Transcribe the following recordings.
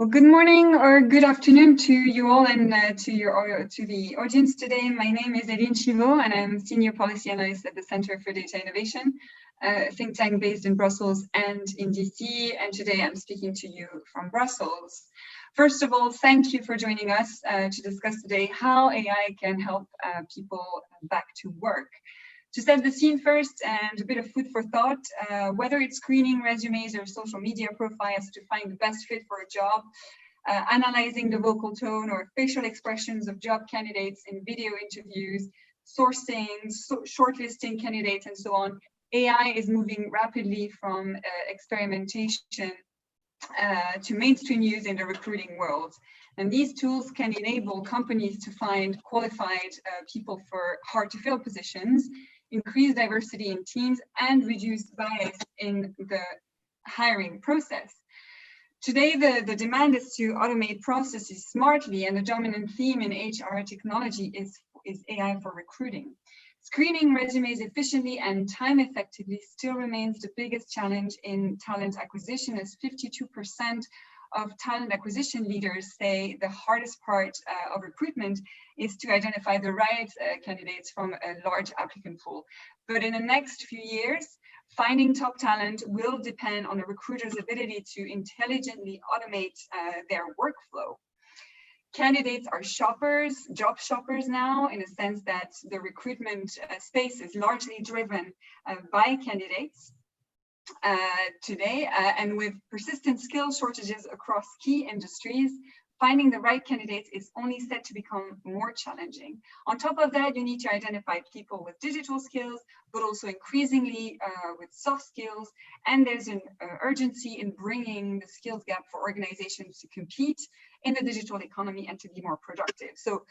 Well, good morning or good afternoon to you all and to the audience today. My name is Eline Chivot and I'm Senior Policy Analyst at the Center for Data Innovation, a think tank based in Brussels and in DC. And today I'm speaking to you from Brussels. First of all, thank you for joining us to discuss today how AI can help people back to work. To set the scene first and a bit of food for thought, whether it's screening resumes or social media profiles to find the best fit for a job, analyzing the vocal tone or facial expressions of job candidates in video interviews, sourcing, shortlisting candidates, and so on, AI is moving rapidly from experimentation to mainstream use in the recruiting world. And these tools can enable companies to find qualified people for hard-to-fill positions, increase diversity in teams, and reduce bias in the hiring process. Today, the demand is to automate processes smartly, and the dominant theme in HR technology is AI for recruiting. Screening resumes efficiently and time effectively still remains the biggest challenge in talent acquisition, as 52% of talent acquisition leaders say the hardest part of recruitment is to identify the right candidates from a large applicant pool. But in the next few years, finding top talent will depend on a recruiter's ability to intelligently automate their workflow. Candidates are shoppers, job shoppers now, in a sense that the recruitment space is largely driven by candidates today, and with persistent skill shortages across key industries, finding the right candidates is only set to become more challenging. On top of that, you need to identify people with digital skills, but also increasingly with soft skills. And there's an urgency in bringing the skills gap for organizations to compete in the digital economy and to be more productive. So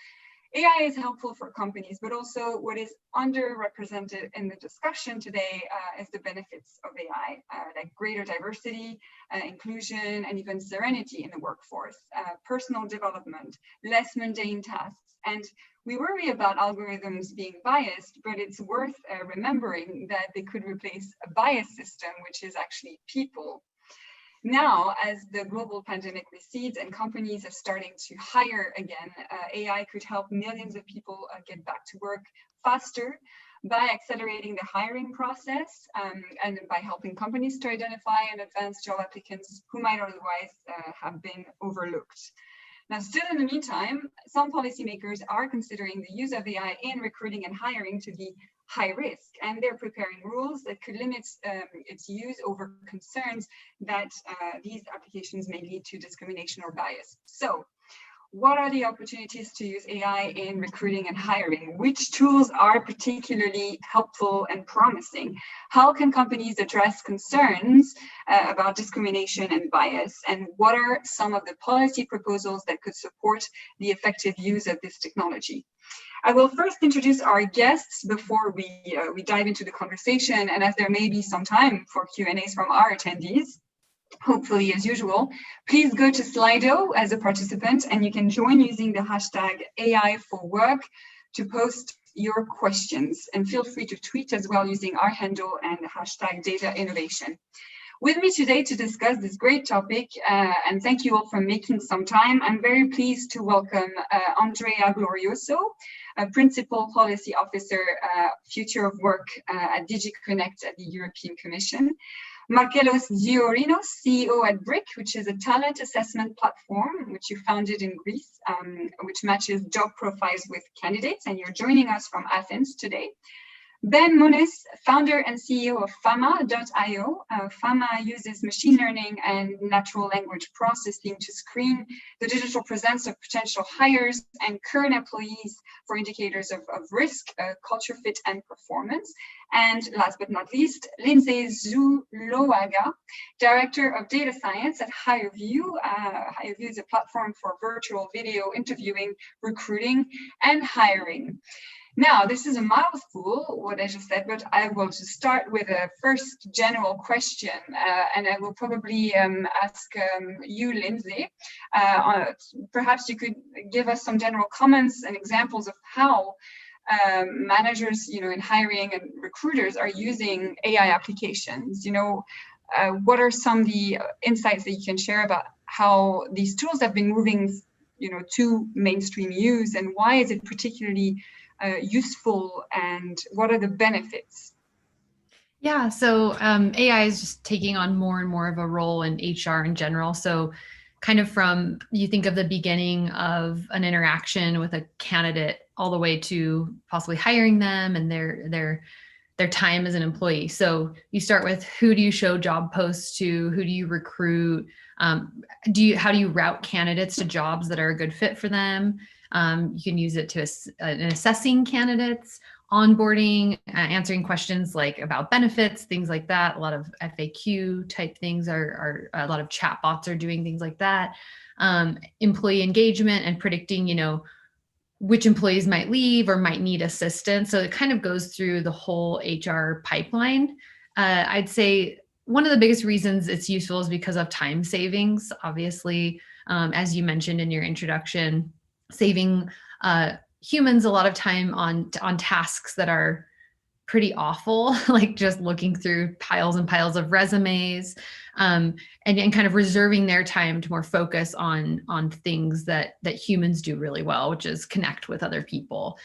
AI is helpful for companies, but also what is underrepresented in the discussion today is the benefits of AI, like greater diversity, inclusion, and even serenity in the workforce, personal development, less mundane tasks. And we worry about algorithms being biased, but it's worth remembering that they could replace a bias system, which is actually people. Now, as the global pandemic recedes and companies are starting to hire again, AI could help millions of people get back to work faster by accelerating the hiring process and by helping companies to identify and advance job applicants who might otherwise have been overlooked. Now, still in the meantime, some policymakers are considering the use of AI in recruiting and hiring to be high risk, and they're preparing rules that could limit its use over concerns that these applications may lead to discrimination or bias. So, what are the opportunities to use AI in recruiting and hiring? Which tools are particularly helpful and promising? How can companies address concerns about discrimination and bias? And what are some of the policy proposals that could support the effective use of this technology? I will first introduce our guests before we dive into the conversation, and as there may be some time for Q&As from our attendees, hopefully as usual, please go to Slido as a participant, and you can join using the hashtag AI for Work to post your questions, and feel free to tweet as well using our handle and the hashtag Data Innovation. With me today to discuss this great topic, and thank you all for making some time, I'm very pleased to welcome Andrea Glorioso, a Principal Policy Officer, Future of Work at DigiConnect at the European Commission, Markelos Ziorinos, CEO at Brick, which is a talent assessment platform which you founded in Greece, which matches job profiles with candidates, and you're joining us from Athens today. Ben Muniz, founder and CEO of Fama.io. Fama uses machine learning and natural language processing to screen the digital presence of potential hires and current employees for indicators of risk, culture fit, and performance. And last but not least, Lindsay Zuluaga, Director of Data Science at HireVue. HireVue is a platform for virtual video interviewing, recruiting, and hiring. Now, this is a mouthful, what I just said, but I will just start with a first general question, and I will probably ask you, Lindsay. Perhaps you could give us some general comments and examples of how managers, in hiring and recruiters are using AI applications. What are some of the insights that you can share about how these tools have been moving, to mainstream use, and why is it particularly useful, and what are the benefits? Yeah, so AI is just taking on more and more of a role in HR in general. So, kind of from you think of the beginning of an interaction with a candidate all the way to possibly hiring them and their time as an employee. So you start with who do you show job posts to, who do you recruit, how do you route candidates to jobs that are a good fit for them. You can use it to in assessing candidates, onboarding, answering questions like about benefits, things like that. A lot of FAQ type things are a lot of chat bots are doing things like that. Employee engagement and predicting, which employees might leave or might need assistance. So it kind of goes through the whole HR pipeline. I'd say one of the biggest reasons it's useful is because of time savings. Obviously, as you mentioned in your introduction, saving humans a lot of time on tasks that are pretty awful, like just looking through piles and piles of resumes, and kind of reserving their time to more focus on things that humans do really well, which is connect with other people.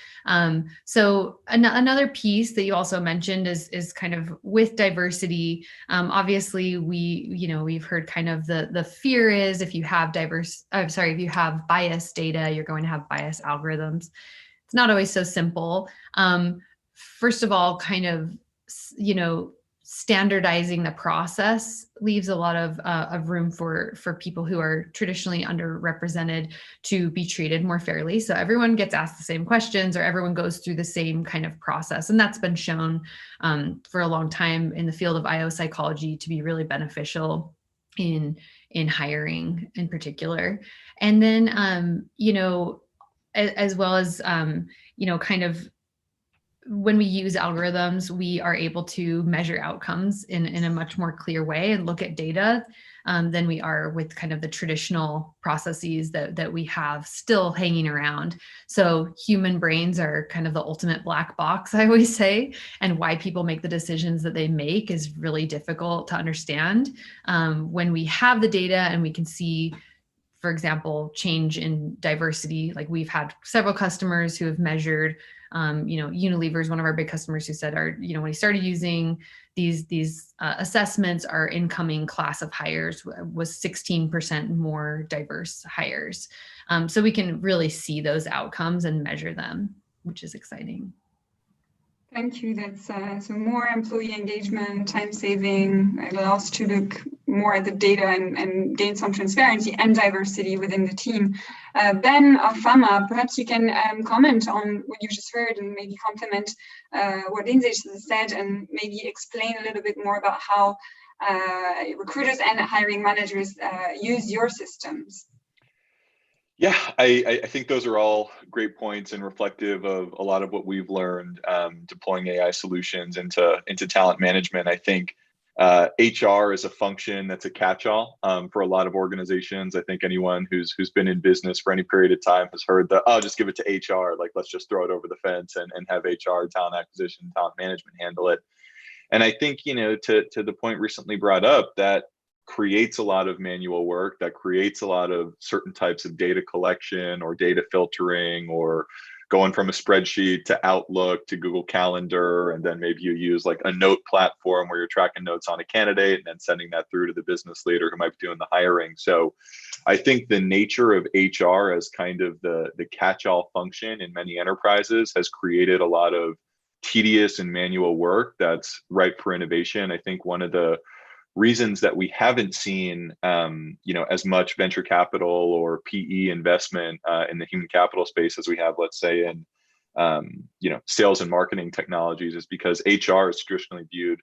So another piece that you also mentioned is kind of with diversity. Obviously, we've heard kind of the fear is if you have if you have biased data, you're going to have biased algorithms. It's not always so simple. First of all, kind of, standardizing the process leaves a lot of room for people who are traditionally underrepresented to be treated more fairly. So everyone gets asked the same questions, or everyone goes through the same kind of process. And that's been shown for a long time in the field of IO psychology to be really beneficial in hiring in particular. And then, as well as, kind of, when we use algorithms, we are able to measure outcomes in a much more clear way and look at data than we are with kind of the traditional processes that we have still hanging around. So human brains are kind of the ultimate black box, I always say, and why people make the decisions that they make is really difficult to understand. When we have the data and we can see, for example, change in diversity, like we've had several customers who have measured, Unilever is one of our big customers who said, when we started using these assessments, our incoming class of hires was 16% more diverse hires. So we can really see those outcomes and measure them, which is exciting. Thank you. That's so more employee engagement, time saving. It allows to look more at the data and gain some transparency and diversity within the team. Ben of Fama, perhaps you can comment on what you just heard and maybe complement what Lindsay said, and maybe explain a little bit more about how recruiters and hiring managers use your systems. Yeah, I think those are all great points and reflective of a lot of what we've learned deploying AI solutions into talent management. I think HR is a function that's a catch-all for a lot of organizations. I think anyone who's been in business for any period of time has heard the, oh, just give it to HR, like let's just throw it over the fence and have HR, talent acquisition, talent management handle it. And I think, to the point recently brought up, that creates a lot of manual work, that creates a lot of certain types of data collection or data filtering, or going from a spreadsheet to Outlook to Google Calendar, and then maybe you use like a note platform where you're tracking notes on a candidate and then sending that through to the business leader who might be doing the hiring. So I think the nature of HR as kind of the catch-all function in many enterprises has created a lot of tedious and manual work that's ripe for innovation. I think one of the reasons that we haven't seen, as much venture capital or PE investment in the human capital space as we have, let's say, in, sales and marketing technologies, is because HR is traditionally viewed,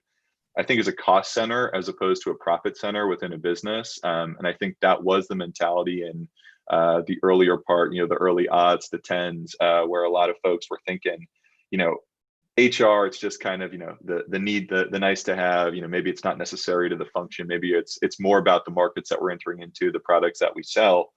I think, as a cost center as opposed to a profit center within a business. And I think that was the mentality in the earlier part, the early aughts, the tens, where a lot of folks were thinking, HR, it's just kind of, the need, the nice to have, maybe it's not necessary to the function. Maybe it's more about the markets that we're entering into, the products that we sell.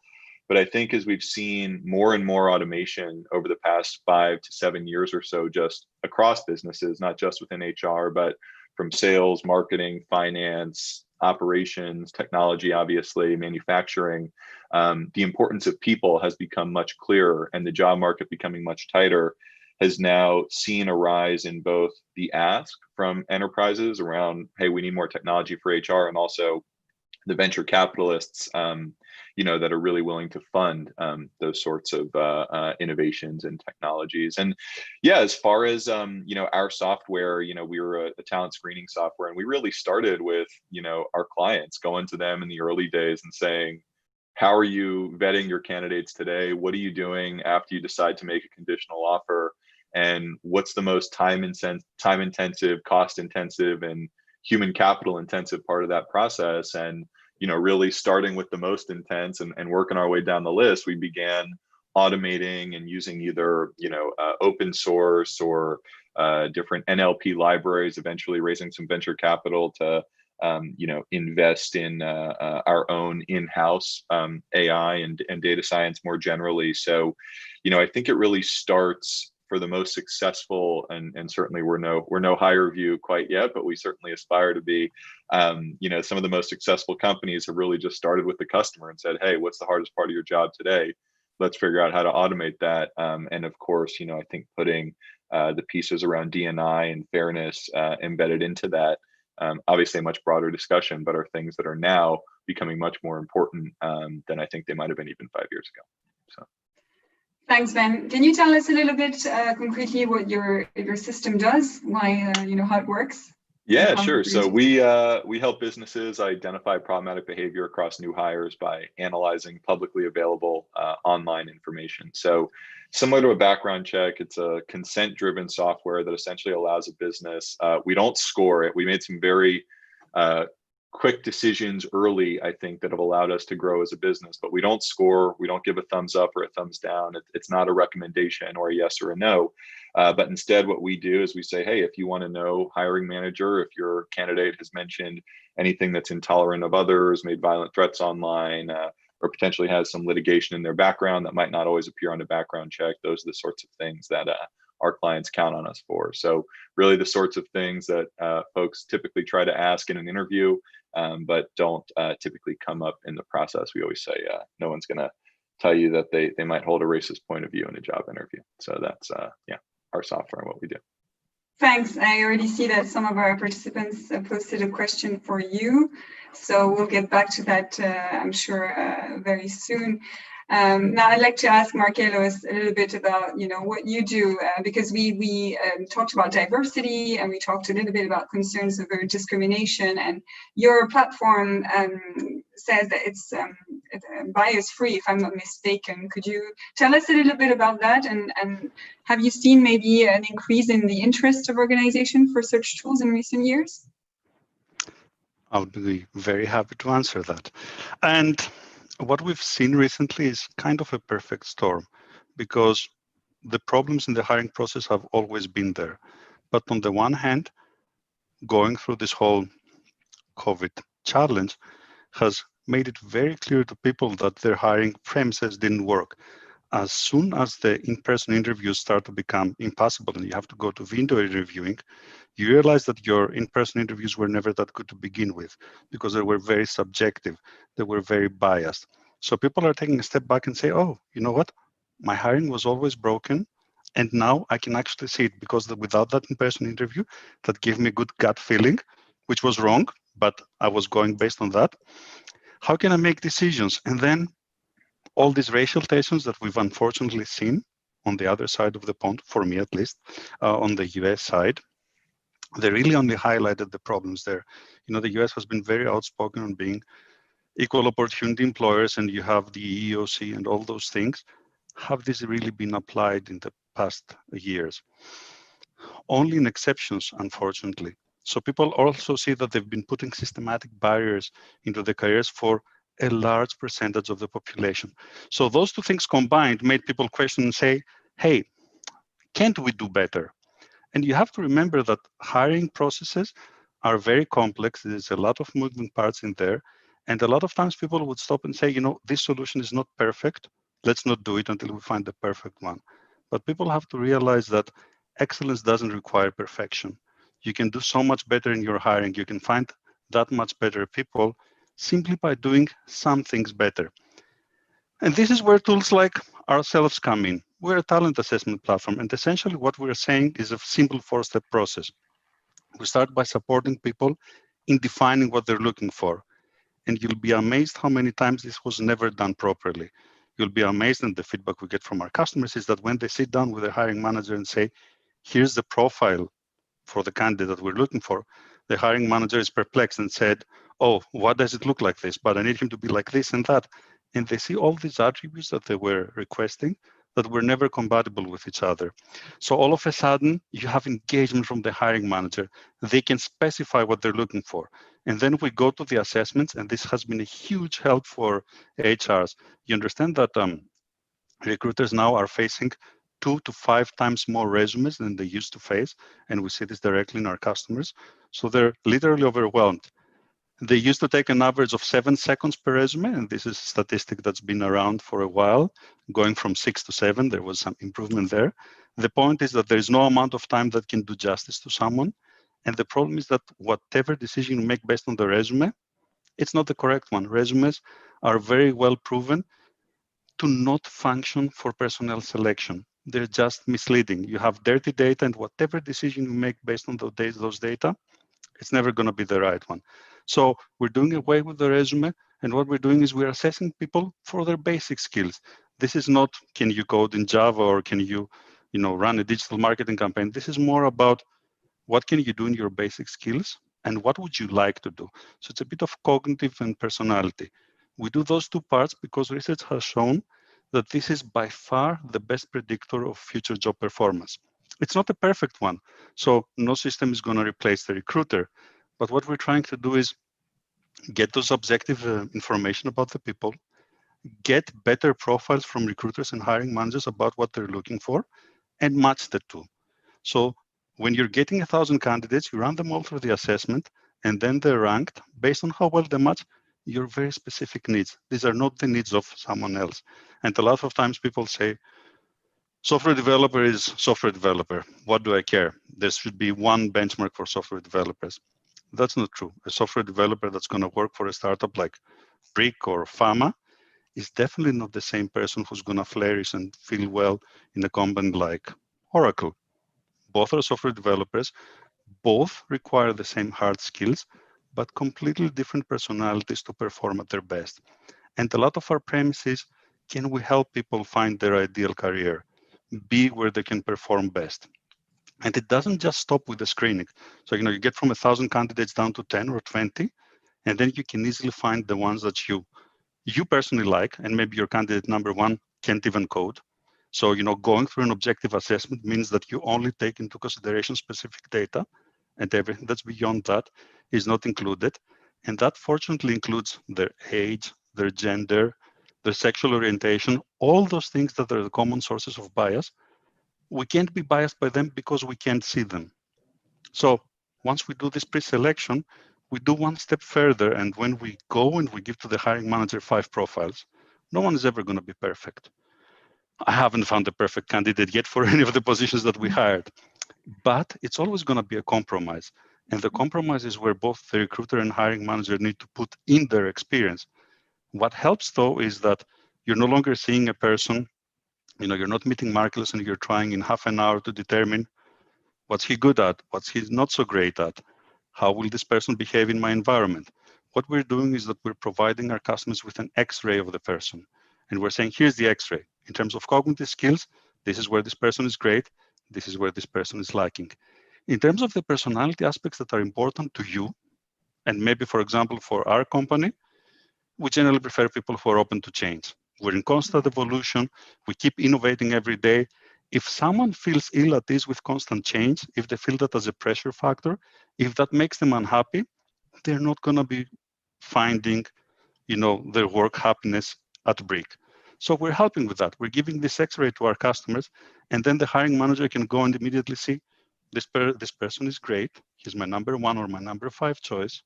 But I think as we've seen more and more automation over the past 5 to 7 years or so, just across businesses, not just within HR, but from sales, marketing, finance, operations, technology, obviously, manufacturing, the importance of people has become much clearer, and the job market becoming much tighter has now seen a rise in both the ask from enterprises around, hey, we need more technology for HR, and also the venture capitalists, that are really willing to fund those sorts of innovations and technologies. And yeah, as far as our software, we were a talent screening software, and we really started with our clients, going to them in the early days and saying, how are you vetting your candidates today? What are you doing after you decide to make a conditional offer? And what's the most time intensive, cost intensive, and human capital intensive part of that process? And really starting with the most intense and working our way down the list, we began automating and using either open source or different NLP libraries, eventually raising some venture capital to invest in our own in-house AI and data science more generally. So I think it really starts for the most successful, and certainly we're no HireVue quite yet, but we certainly aspire to be. Some of the most successful companies have really just started with the customer and said, hey, what's the hardest part of your job today? Let's figure out how to automate that. And of course, I think putting the pieces around D&I and fairness embedded into that, obviously a much broader discussion, but are things that are now becoming much more important than I think they might have been even 5 years ago. So. Thanks, Ben. Can you tell us a little bit concretely what your system does? Why, how it works? Yeah, sure. So we help businesses identify problematic behavior across new hires by analyzing publicly available online information. So similar to a background check, it's a consent-driven software that essentially allows a business. We don't score it. We made some very quick decisions early, I think, that have allowed us to grow as a business, but we don't score. We don't give a thumbs up or a thumbs down. It's not a recommendation or a yes or a no. But instead, what we do is we say, hey, if you want to know, hiring manager, if your candidate has mentioned anything that's intolerant of others, made violent threats online, or potentially has some litigation in their background that might not always appear on a background check, those are the sorts of things that our clients count on us for. So really the sorts of things that folks typically try to ask in an interview, but don't typically come up in the process. We always say no one's going to tell you that they might hold a racist point of view in a job interview. So that's our software and what we do. Thanks. I already see that some of our participants posted a question for you. So we'll get back to that, I'm sure, very soon. Now I'd like to ask Markelos a little bit about, what you do, because we talked about diversity, and we talked a little bit about concerns over discrimination, and your platform says that it's bias-free, if I'm not mistaken. Could you tell us a little bit about that, and have you seen maybe an increase in the interest of organizations for such tools in recent years? I'll be very happy to answer that. And what we've seen recently is kind of a perfect storm, because the problems in the hiring process have always been there. But on the one hand, going through this whole COVID challenge has made it very clear to people that their hiring premises didn't work. As soon as the in-person interviews start to become impossible and you have to go to video interviewing, you realize that your in-person interviews were never that good to begin with, because they were very subjective, they were very biased. So people are taking a step back and say, oh, you know what? My hiring was always broken, and now I can actually see it, because without that in-person interview, that gave me a good gut feeling, which was wrong, but I was going based on that. How can I make decisions? And then all these racial tensions that we've unfortunately seen on the other side of the pond, for me at least, on the US side, they really only highlighted the problems there. The US has been very outspoken on being equal opportunity employers, and you have the EEOC and all those things. Have these really been applied in the past years? Only in exceptions, unfortunately. So people also see that they've been putting systematic barriers into the careers for a large percentage of the population. So those two things combined made people question and say, hey, can't we do better? And you have to remember that hiring processes are very complex. There's a lot of moving parts in there. And a lot of times people would stop and say, this solution is not perfect. Let's not do it until we find the perfect one. But people have to realize that excellence doesn't require perfection. You can do so much better in your hiring. You can find that much better people simply by doing some things better. And this is where tools like ourselves come in. We're a talent assessment platform, and essentially what we're saying is a simple 4-step process. We start by supporting people in defining what they're looking for. And you'll be amazed how many times this was never done properly. You'll be amazed, and the feedback we get from our customers is that when they sit down with their hiring manager and say, here's the profile for the candidate that we're looking for, the hiring manager is perplexed and said, oh, what does it look like this? But I need him to be like this and that. And they see all these attributes that they were requesting that were never compatible with each other. So all of a sudden, you have engagement from the hiring manager. They can specify what they're looking for. And then we go to the assessments, and this has been a huge help for HRs. You understand that recruiters now are facing 2 to 5 times more resumes than they used to face, and we see this directly in our customers. So they're literally overwhelmed. They used to take an average of 7 seconds per resume, and this is a statistic that's been around for a while, going from 6 to 7. There was some improvement there. The point is that there is no amount of time that can do justice to someone. And the problem is that whatever decision you make based on the resume, it's not the correct one. Resumes are very well proven to not function for personnel selection. They're just misleading. You have dirty data, and whatever decision you make based on those data, it's never going to be the right one. So we're doing away with the resume, and what we're doing is we're assessing people for their basic skills. This is not, can you code in Java, or can you run a digital marketing campaign? This is more about what can you do in your basic skills, and what would you like to do? So it's a bit of cognitive and personality. We do those two parts because research has shown that this is by far the best predictor of future job performance. It's not a perfect one, so no system is going to replace the recruiter. But what we're trying to do is get those objective information about the people, get better profiles from recruiters and hiring managers about what they're looking for, and match the two. So when you're getting 1,000 candidates, you run them all through the assessment, and then they're ranked based on how well they match your very specific needs. These are not the needs of someone else. And a lot of times people say, software developer is software developer. What do I care? There should be one benchmark for software developers. That's not true. A software developer that's going to work for a startup like Brick or Fama is definitely not the same person who's going to flourish and feel well in a company like Oracle. Both are software developers. Both require the same hard skills, but completely different personalities to perform at their best. And a lot of our premise is, can we help people find their ideal career, be where they can perform best? And it doesn't just stop with the screening. So, you get from 1,000 candidates down to 10 or 20, and then you can easily find the ones that you personally like, and maybe your candidate number one can't even code. So, going through an objective assessment means that you only take into consideration specific data, and everything that's beyond that is not included. And that fortunately includes their age, their gender, their sexual orientation, all those things that are the common sources of bias. We can't be biased by them because we can't see them. So once we do this pre-selection, we do one step further. And when we go and we give to the hiring manager 5 profiles, no one is ever going to be perfect. I haven't found the perfect candidate yet for any of the positions that we hired, but it's always going to be a compromise. And the compromise is where both the recruiter and hiring manager need to put in their experience. What helps, though, is that you're no longer seeing a person, you're not meeting Marcellus and you're trying in half an hour to determine what's he good at, what's he not so great at, how will this person behave in my environment. What we're doing is that we're providing our customers with an X-ray of the person. And we're saying, here's the X-ray. In terms of cognitive skills, this is where this person is great. This is where this person is lacking. In terms of the personality aspects that are important to you, and maybe, for example, for our company, we generally prefer people who are open to change. We're in constant evolution. We keep innovating every day. If someone feels ill at ease with constant change, if they feel that as a pressure factor, if that makes them unhappy, they're not going to be finding, their work happiness at Brick. So we're helping with that. We're giving this X-ray to our customers, and then the hiring manager can go and immediately see this person is great. He's my number 1 or my number 5 choice.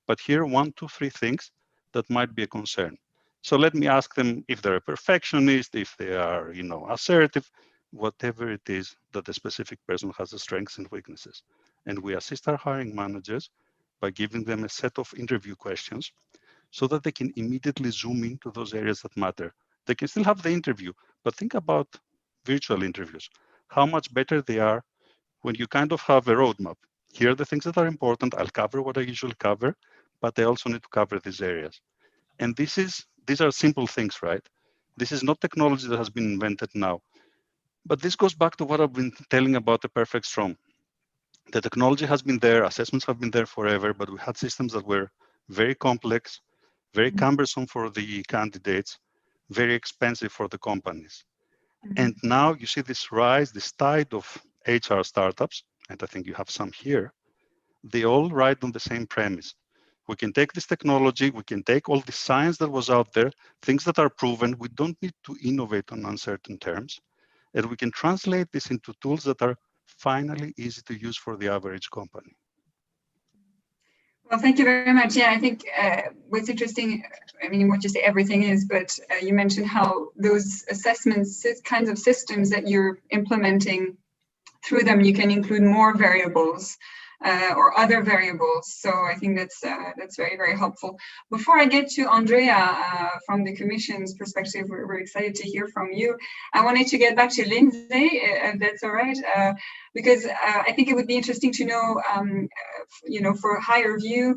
But here are 1, 2, 3 things that might be a concern. So let me ask them if they're a perfectionist, if they are, assertive, whatever it is that the specific person has the strengths and weaknesses. And we assist our hiring managers by giving them a set of interview questions so that they can immediately zoom into those areas that matter. They can still have the interview, but think about virtual interviews, how much better they are when you kind of have a roadmap. Here are the things that are important. I'll cover what I usually cover, but I also need to cover these areas. And these are simple things, right? This is not technology that has been invented now. But this goes back to what I've been telling about the perfect storm. The technology has been there, assessments have been there forever, but we had systems that were very complex, very cumbersome for the candidates, very expensive for the companies. And now you see this rise, this tide of HR startups, and I think you have some here, they all ride on the same premise. We can take this technology, we can take all the science that was out there, things that are proven, we don't need to innovate on uncertain terms, and we can translate this into tools that are finally easy to use for the average company. Well, thank you very much. Yeah, I think what's interesting, I mean, what you say everything is, but you mentioned how those assessments, kinds of systems that you're implementing, through them you can include more variables or other variables. So I think that's very, very helpful. Before I get to Andrea from the Commission's perspective, we're excited to hear from you. I wanted to get back to Lindsay, if that's all right, because I think it would be interesting to know, for HireVue,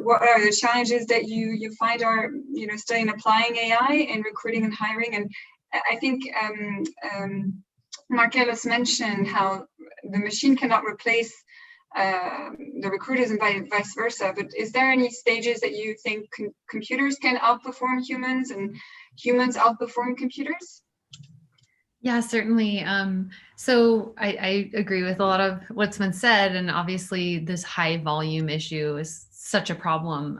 what are the challenges that you find are, still in applying AI in recruiting and hiring? And I think Marcellus mentioned how the machine cannot replace the recruiters and vice versa, but is there any stages that you think computers can outperform humans and humans outperform computers? Yeah, certainly. So I agree with a lot of what's been said, and obviously this high volume issue is such a problem.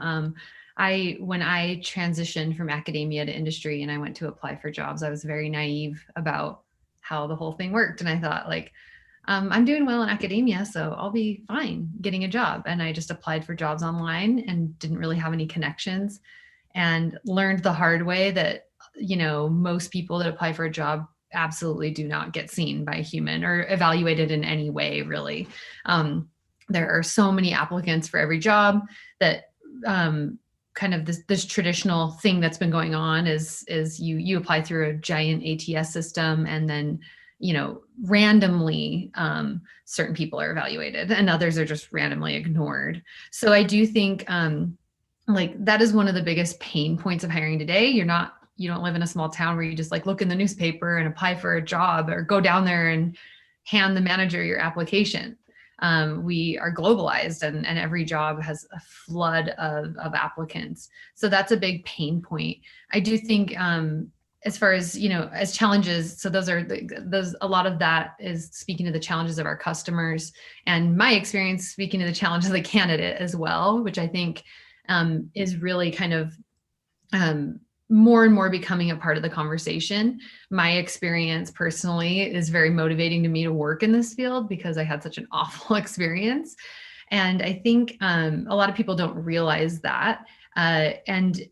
When I transitioned from academia to industry and I went to apply for jobs, I was very naive about how the whole thing worked. And I thought, like, I'm doing well in academia, so I'll be fine getting a job. And I just applied for jobs online and didn't really have any connections, and learned the hard way that, most people that apply for a job absolutely do not get seen by a human or evaluated in any way, really. There are so many applicants for every job that kind of this traditional thing that's been going on is you apply through a giant ATS system, and then randomly certain people are evaluated and others are just randomly ignored. So I do think that is one of the biggest pain points of hiring today. You don't live in a small town where you just look in the newspaper and apply for a job, or go down there and hand the manager your application. We are globalized, and every job has a flood of applicants. So that's a big pain point. I do think as far as, as challenges, so those a lot of that is speaking to the challenges of our customers, and my experience speaking to the challenges of the candidate as well, which I think is really kind of more and more becoming a part of the conversation. My experience personally is very motivating to me to work in this field because I had such an awful experience. And I think a lot of people don't realize that. And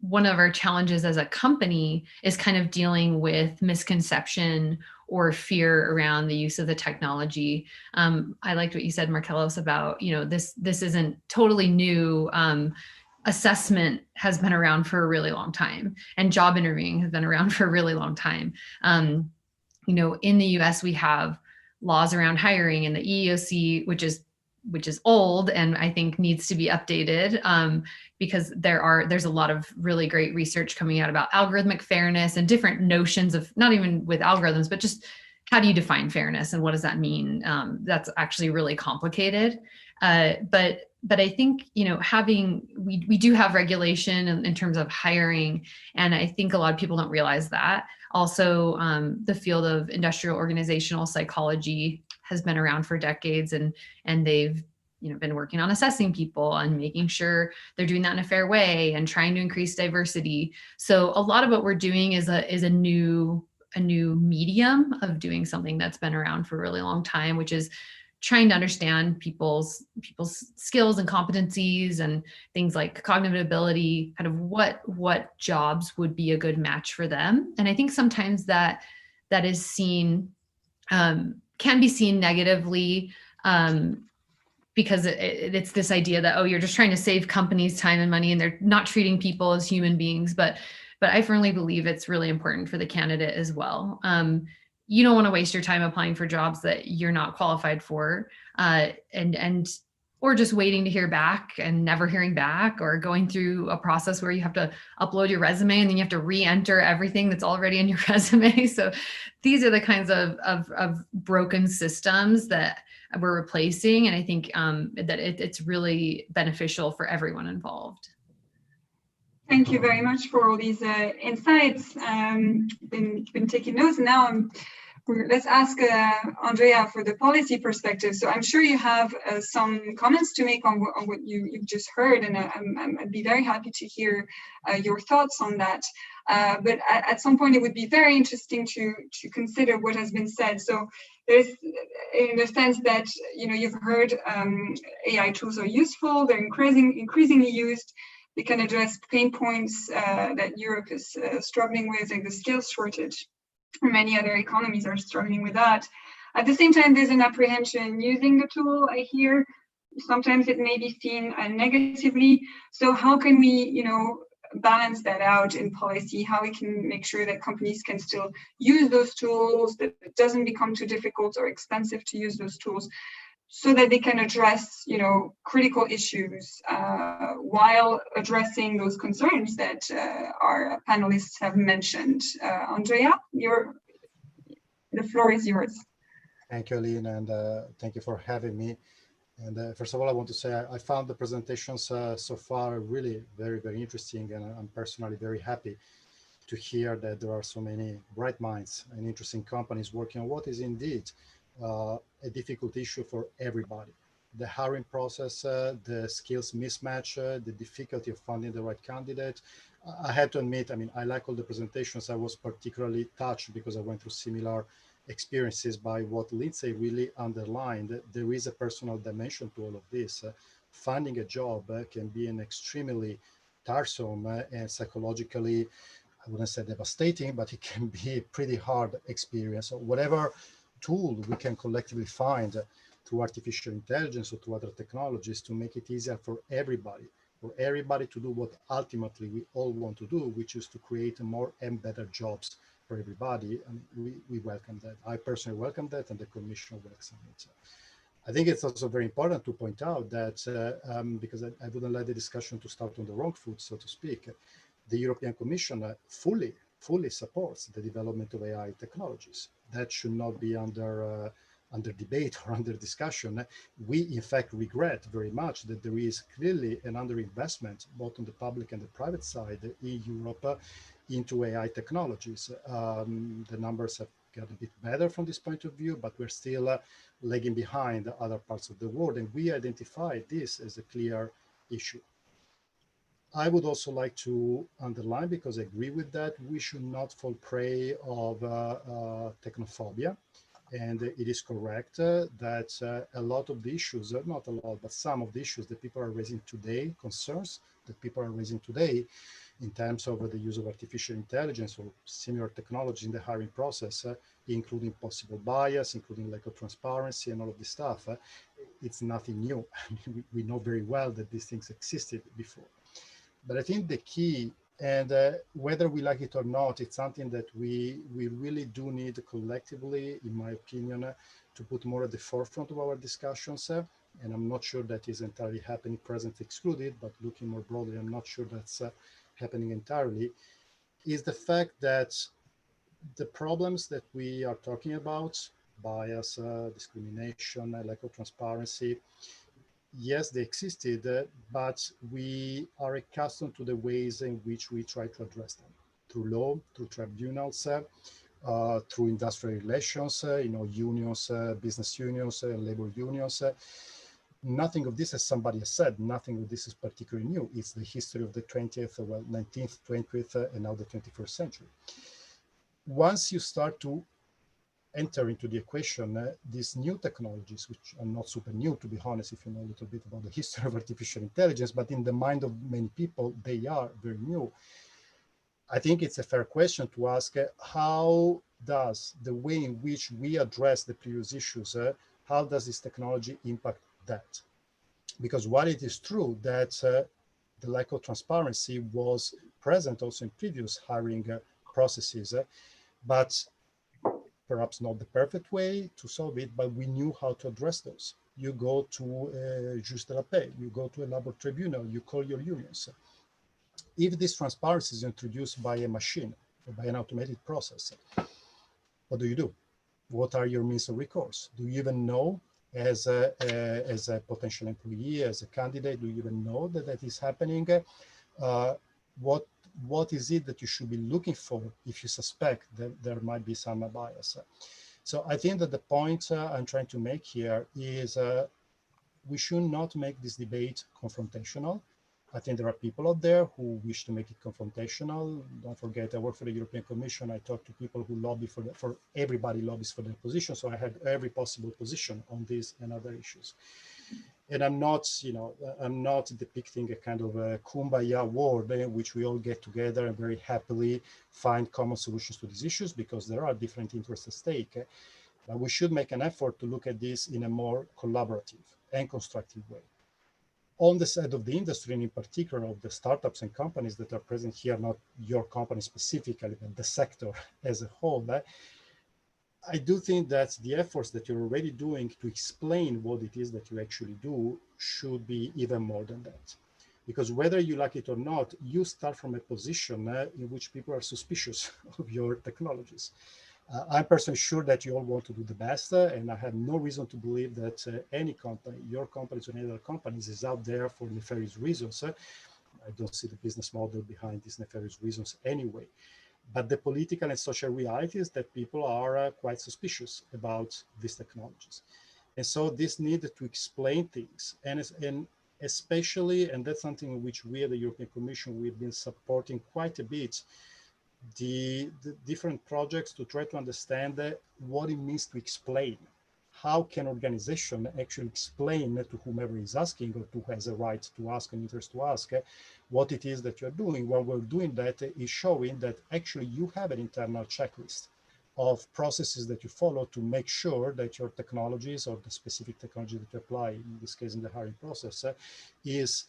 one of our challenges as a company is kind of dealing with misconception or fear around the use of the technology. I liked what you said, Marcellus, about, this isn't totally new. Assessment has been around for a really long time, and job interviewing has been around for a really long time. In the US, we have laws around hiring, and the EEOC, which is old and I think needs to be updated, because there's a lot of really great research coming out about algorithmic fairness and different notions of, not even with algorithms, but just how do you define fairness and what does that mean? That's actually really complicated. But I think, we do have regulation in terms of hiring, and I think a lot of people don't realize that. Also, the field of industrial organizational psychology has been around for decades, and they've been working on assessing people and making sure they're doing that in a fair way and trying to increase diversity. So a lot of what we're doing is a new medium of doing something that's been around for a really long time, which is trying to understand people's skills and competencies and things like cognitive ability, kind of what jobs would be a good match for them. And I think sometimes that is seen, can be seen negatively, because it's this idea that, oh, you're just trying to save companies time and money and they're not treating people as human beings. But I firmly believe it's really important for the candidate as well. You don't want to waste your time applying for jobs that you're not qualified for, or just waiting to hear back and never hearing back, or going through a process where you have to upload your resume and then you have to re-enter everything that's already in your resume. So these are the kinds of broken systems that we're replacing. And I think that it's really beneficial for everyone involved. Thank you very much for all these insights. Been taking notes. Now let's ask Andrea for the policy perspective. So I'm sure you have some comments to make on what you've just heard, and I'd be very happy to hear your thoughts on that. But at some point, it would be very interesting to consider what has been said. So there's, in the sense that, you know, you've heard AI tools are useful, they're increasingly used. They can address pain points that Europe is struggling with, like the skills shortage. Many other economies are struggling with that. At the same time, there's an apprehension using the tool, I hear. Sometimes it may be seen negatively. So how can we, you know, balance that out in policy? How we can make sure that companies can still use those tools, that it doesn't become too difficult or expensive to use those tools, so that they can address, you know, critical issues while addressing those concerns that our panelists have mentioned. Andrea, the floor is yours. Thank you, Aline, and thank you for having me. And first of all, I want to say I found the presentations so far really very, very interesting, and I'm personally very happy to hear that there are so many bright minds and interesting companies working on what is indeed a difficult issue for everybody. The hiring process, the skills mismatch, the difficulty of finding the right candidate. I have to admit, I mean, I like all the presentations. I was particularly touched because I went through similar experiences by what Lindsay really underlined. There is a personal dimension to all of this. Finding a job can be an extremely tiresome and psychologically, I wouldn't say devastating, but it can be a pretty hard experience. So whatever tool we can collectively find through artificial intelligence or through other technologies to make it easier for everybody to do what ultimately we all want to do, which is to create more and better jobs for everybody. And we welcome that. I personally welcome that, and the Commission welcomes it. I think it's also very important to point out that, because I wouldn't like the discussion to start on the wrong foot, so to speak, the European Commission fully supports the development of AI technologies. That should not be under debate or under discussion. We, in fact, regret very much that there is clearly an underinvestment, both on the public and the private side in Europe, into AI technologies. The numbers have got a bit better from this point of view, but we're still lagging behind other parts of the world, and we identify this as a clear issue. I would also like to underline, because I agree with that, we should not fall prey of technophobia. And it is correct that a lot of the issues, not a lot, but some of the issues that people are raising today, concerns that people are raising today in terms of the use of artificial intelligence or similar technology in the hiring process, including possible bias, including lack of transparency and all of this stuff, it's nothing new. We know very well that these things existed before. But I think the key, and whether we like it or not, it's something that we really do need collectively, in my opinion, to put more at the forefront of our discussions. And I'm not sure that is entirely happening, present excluded, but looking more broadly, I'm not sure that's happening entirely, is the fact that the problems that we are talking about, bias, discrimination, lack of transparency, yes, they existed, but we are accustomed to the ways in which we try to address them, through law, through tribunals, through industrial relations, unions, business unions, labor unions. Nothing of this, as somebody has said, nothing of this is particularly new. It's the history of the 19th, 20th, and now the 21st century. Once you start to enter into the equation these new technologies, which are not super new, to be honest, if you know a little bit about the history of artificial intelligence, but in the mind of many people, they are very new. I think it's a fair question to ask, how does the way in which we address the previous issues, how does this technology impact that? Because while it is true that the lack of transparency was present also in previous hiring processes, but perhaps not the perfect way to solve it, but we knew how to address those. You go to juge de la paix, you go to a labor tribunal, you call your unions. If this transparency is introduced by a machine or by an automated process, what do? What are your means of recourse? Do you even know, as a potential employee, as a candidate, do you even know that that is happening? What is it that you should be looking for if you suspect that there might be some bias? So I think that the point I'm trying to make here is we should not make this debate confrontational. I think there are people out there who wish to make it confrontational. Don't forget, I work for the European Commission. I talk to people who lobby for everybody lobbies for their position. So I had every possible position on these and other issues. And I'm not, I'm not depicting a kind of a kumbaya world in which we all get together and very happily find common solutions to these issues, because there are different interests at stake. But we should make an effort to look at this in a more collaborative and constructive way. On the side of the industry, and in particular of the startups and companies that are present here, not your company specifically, but the sector as a whole, I do think that the efforts that you're already doing to explain what it is that you actually do should be even more than that. Because whether you like it or not, you start from a position in which people are suspicious of your technologies. I'm personally sure that you all want to do the best, and I have no reason to believe that any company, your companies or any other companies, is out there for nefarious reasons. I don't see the business model behind these nefarious reasons anyway. But the political and social reality is that people are quite suspicious about these technologies. And so this need to explain things, and especially, and that's something which we at the European Commission, we've been supporting quite a bit, the different projects to try to understand what it means to explain. How can organization actually explain to whomever is asking or who has a right to ask and interest to ask what it is that you're doing? When we're doing that is showing that actually you have an internal checklist of processes that you follow to make sure that your technologies or the specific technology that you apply, in this case in the hiring process, is,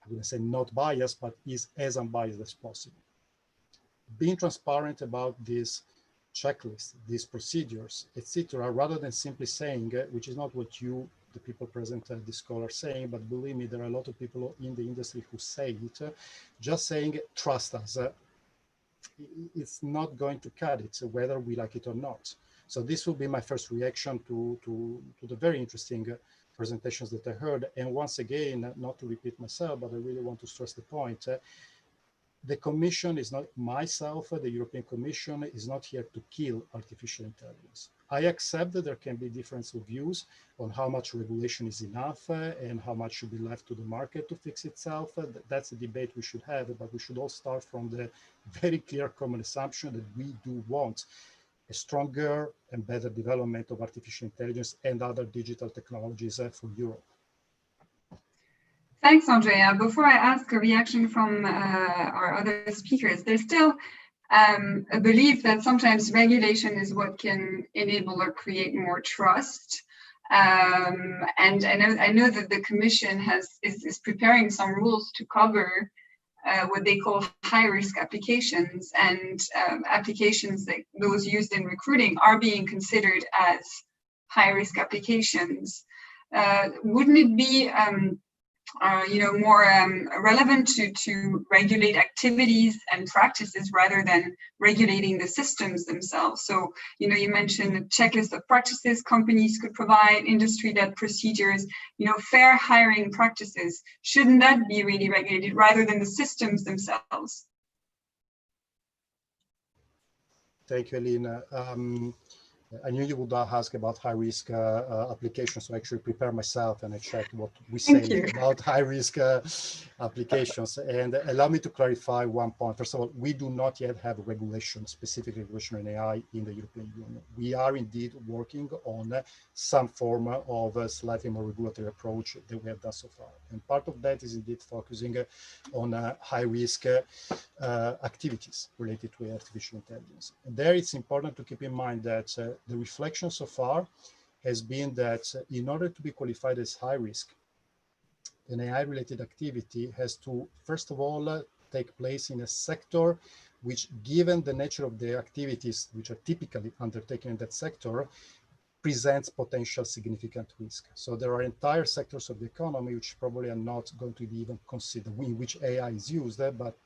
I wouldn't say not biased, but is as unbiased as possible. Being transparent about this checklist, these procedures, etc., rather than simply saying, which is not what you, the people present at this call, are saying, but believe me, there are a lot of people in the industry who say it, just saying, trust us, it's not going to cut it, whether we like it or not. So this will be my first reaction to the very interesting presentations that I heard. And once again, not to repeat myself, but I really want to stress the point, the Commission is not, myself, the European Commission is not here to kill artificial intelligence. I accept that there can be difference of views on how much regulation is enough and how much should be left to the market to fix itself. That's a debate we should have, but we should all start from the very clear common assumption that we do want a stronger and better development of artificial intelligence and other digital technologies for Europe. Thanks, Andrea. Before I ask a reaction from our other speakers, there's still a belief that sometimes regulation is what can enable or create more trust. And I know that the Commission is preparing some rules to cover what they call high-risk applications, and applications that those used in recruiting are being considered as high-risk applications. Wouldn't it be more relevant to regulate activities and practices rather than regulating the systems themselves? So, you mentioned a checklist of practices companies could provide, industry-led procedures, fair hiring practices. Shouldn't that be really regulated rather than the systems themselves? Thank you, Alina. I knew you would ask about high-risk applications, so I actually prepared myself and I checked what we say about high-risk applications. And allow me to clarify one point. First of all, we do not yet have regulation, specific regulation in AI in the European Union. We are indeed working on some form of a slightly more regulatory approach that we have done so far. And part of that is indeed focusing on high-risk activities related to artificial intelligence. And there it's important to keep in mind that the reflection so far has been that in order to be qualified as high risk, an AI-related activity has to, first of all, take place in a sector which, given the nature of the activities which are typically undertaken in that sector, presents potential significant risk. So there are entire sectors of the economy which probably are not going to be even considered, in which AI is used, but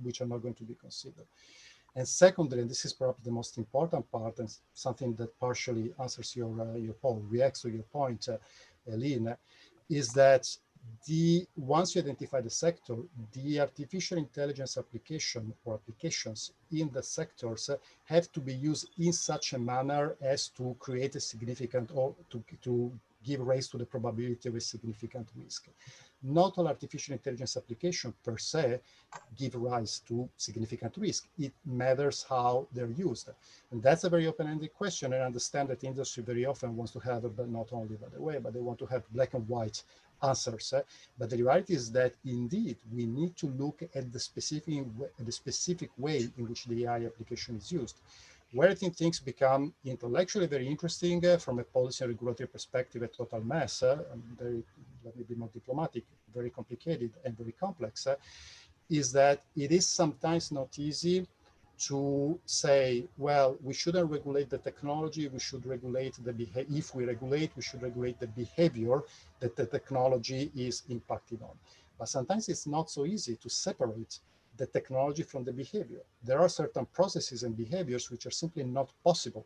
which are not going to be considered. And secondly, and this is perhaps the most important part, and something that partially answers your poll, reacts to your point, Eileen, is that once you identify the sector, the artificial intelligence application or applications in the sectors have to be used in such a manner as to create a significant, or to give rise to the probability of a significant risk. Not all artificial intelligence applications per se give rise to significant risk. It matters how they're used. And that's a very open-ended question. And I understand that the industry very often wants to have, but not only by the way, but they want to have black and white answers. But the reality is that indeed we need to look at the specific way in which the AI application is used. Where I think things become intellectually very interesting from a policy and regulatory perspective, a total mess, let me be more diplomatic, very complicated and very complex, is that it is sometimes not easy to say, well, we shouldn't regulate the technology, we should regulate the behavior. If we regulate, we should regulate the behavior that the technology is impacted on. But sometimes it's not so easy to separate the technology from the behavior. There are certain processes and behaviors which are simply not possible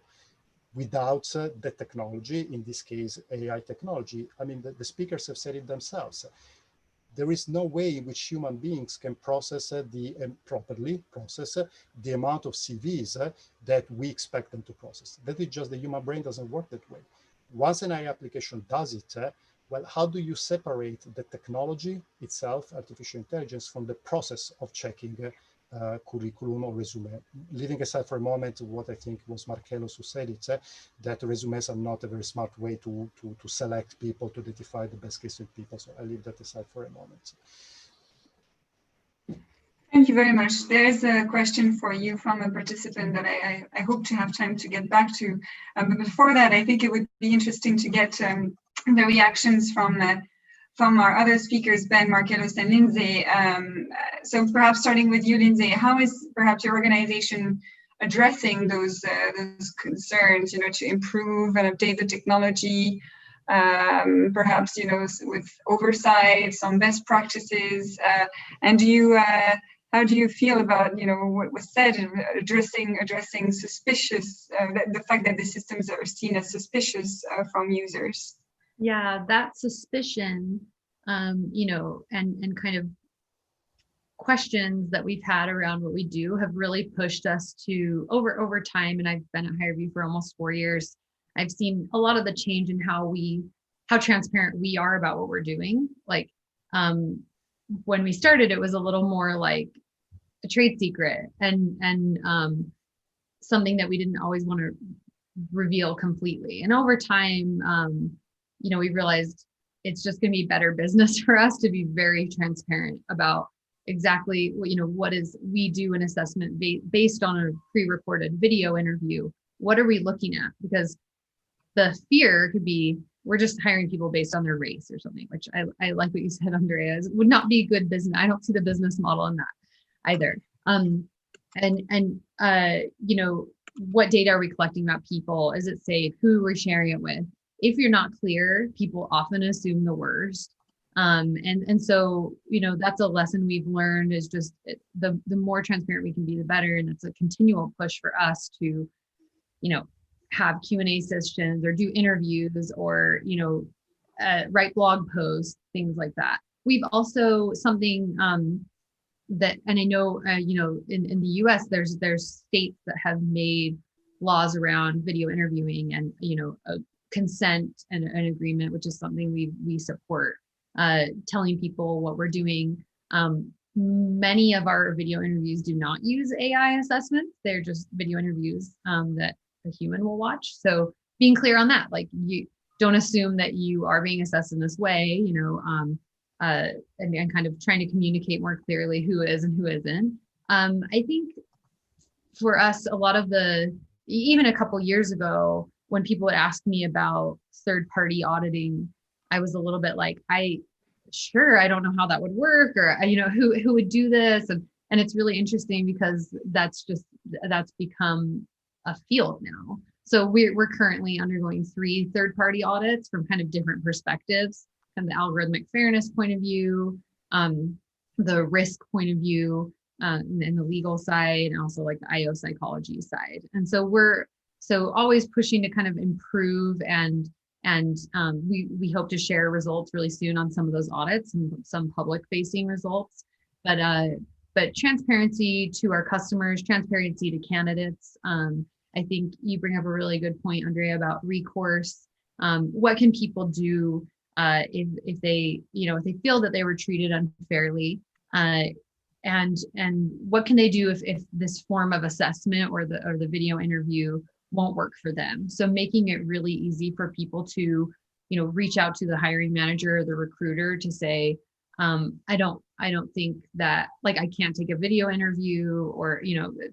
without the technology, in this case, AI technology. I mean, the speakers have said it themselves. There is no way in which human beings can process properly process the amount of CVs that we expect them to process. That is just the human brain doesn't work that way. Once an AI application does it, well, how do you separate the technology itself, artificial intelligence, from the process of checking curriculum or resume? Leaving aside for a moment what I think was Markellos who said it, that resumes are not a very smart way to select people, to identify the best case of people. So I leave that aside for a moment. Thank you very much. There's a question for you from a participant that I hope to have time to get back to. But before that, I think it would be interesting to get the reactions from our other speakers, Ben, Markellos, and Lindsay. So perhaps starting with you, Lindsay, how is perhaps your organization addressing those concerns, to improve and update the technology, perhaps, with oversight, some best practices, and how do you feel about, what was said, addressing suspicious, the fact that the systems are seen as suspicious from users? Yeah, that suspicion, and kind of questions that we've had around what we do have really pushed us to over time. And I've been at HireVue for almost 4 years. I've seen a lot of the change in how transparent we are about what we're doing. Like when we started, it was a little more like a trade secret and something that we didn't always want to reveal completely. And over time, we realized it's just going to be better business for us to be very transparent about exactly what is we do an assessment based on a pre-recorded video interview. What are we looking at? Because the fear could be we're just hiring people based on their race or something, which I like what you said, Andrea, is would not be good business. I don't see the business model in that either. What data are we collecting about people? Is it safe? Who we're sharing it with? If you're not clear, people often assume the worst. So, that's a lesson we've learned, is just the more transparent we can be, the better. And it's a continual push for us to, have Q&A sessions or do interviews or, write blog posts, things like that. We've also something that, and I know, in the US, there's states that have made laws around video interviewing and, consent and an agreement, which is something we support, telling people what we're doing. Many of our video interviews do not use AI assessments. They're just video interviews that a human will watch. So being clear on that, like you don't assume that you are being assessed in this way, and kind of trying to communicate more clearly who is and who isn't. I think for us, a lot of even a couple years ago, when people would ask me about third-party auditing, I was a little bit like, sure, I don't know how that would work, or who would do this, and it's really interesting because that's become a field now. So we're currently undergoing 3 third-party audits from kind of different perspectives, kind of the algorithmic fairness point of view, the risk point of view, and the legal side, and also like the IO psychology side. And so we're always pushing to kind of improve, and we hope to share results really soon on some of those audits and some public facing results. But transparency to our customers, transparency to candidates. I think you bring up a really good point, Andrea, about recourse. What can people do if they feel that they were treated unfairly, and what can they do if this form of assessment or the video interview won't work for them? So making it really easy for people to reach out to the hiring manager or the recruiter to say, I don't think that, like, I can't take a video interview, or